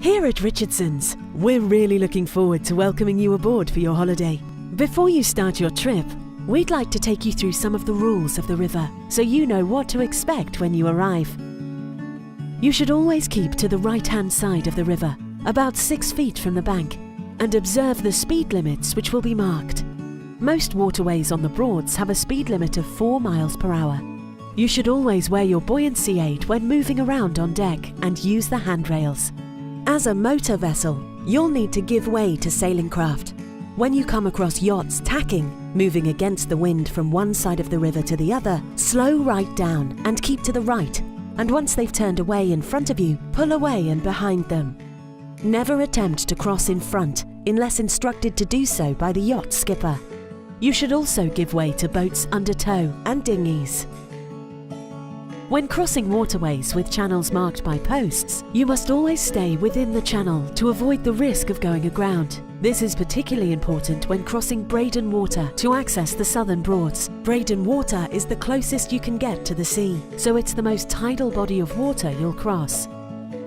Here at Richardson's, we're really looking forward to welcoming you aboard for your holiday. Before you start your trip, we'd like to take you through some of the rules of the river so you know what to expect when you arrive. You should always keep to the right-hand side of the river, about 6 feet from the bank, and observe the speed limits which will be marked. Most waterways on the Broads have a speed limit of 4 miles per hour. You should always wear your buoyancy aid when moving around on deck and use the handrails. As a motor vessel, you'll need to give way to sailing craft. When you come across yachts tacking, moving against the wind from one side of the river to the other, slow right down and keep to the right. And once they've turned away in front of you, pull away and behind them. Never attempt to cross in front unless instructed to do so by the yacht skipper. You should also give way to boats under tow and dinghies. When crossing waterways with channels marked by posts, you must always stay within the channel to avoid the risk of going aground. This is particularly important when crossing Breydon Water to access the southern Broads. Breydon Water is the closest you can get to the sea, so it's the most tidal body of water you'll cross.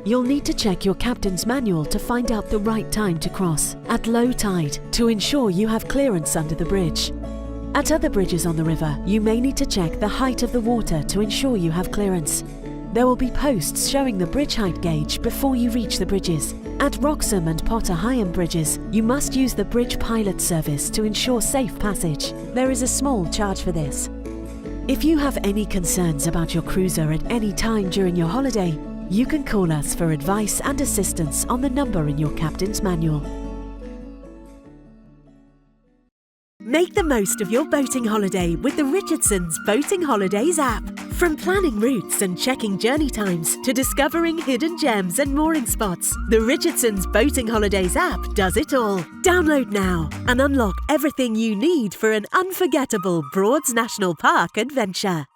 You'll need to check your captain's manual to find out the right time to cross at low tide to ensure you have clearance under the bridge. At other bridges on the river, you may need to check the height of the water to ensure you have clearance. There will be posts showing the bridge height gauge before you reach the bridges. At Wroxham and Potter Heigham bridges, you must use the bridge pilot service to ensure safe passage. There is a small charge for this. If you have any concerns about your cruiser at any time during your holiday, you can call us for advice and assistance on the number in your captain's manual. Make the most of your boating holiday with the Richardson's Boating Holidays app. From planning routes and checking journey times to discovering hidden gems and mooring spots, the Richardson's Boating Holidays app does it all. Download now and unlock everything you need for an unforgettable Broads National Park adventure.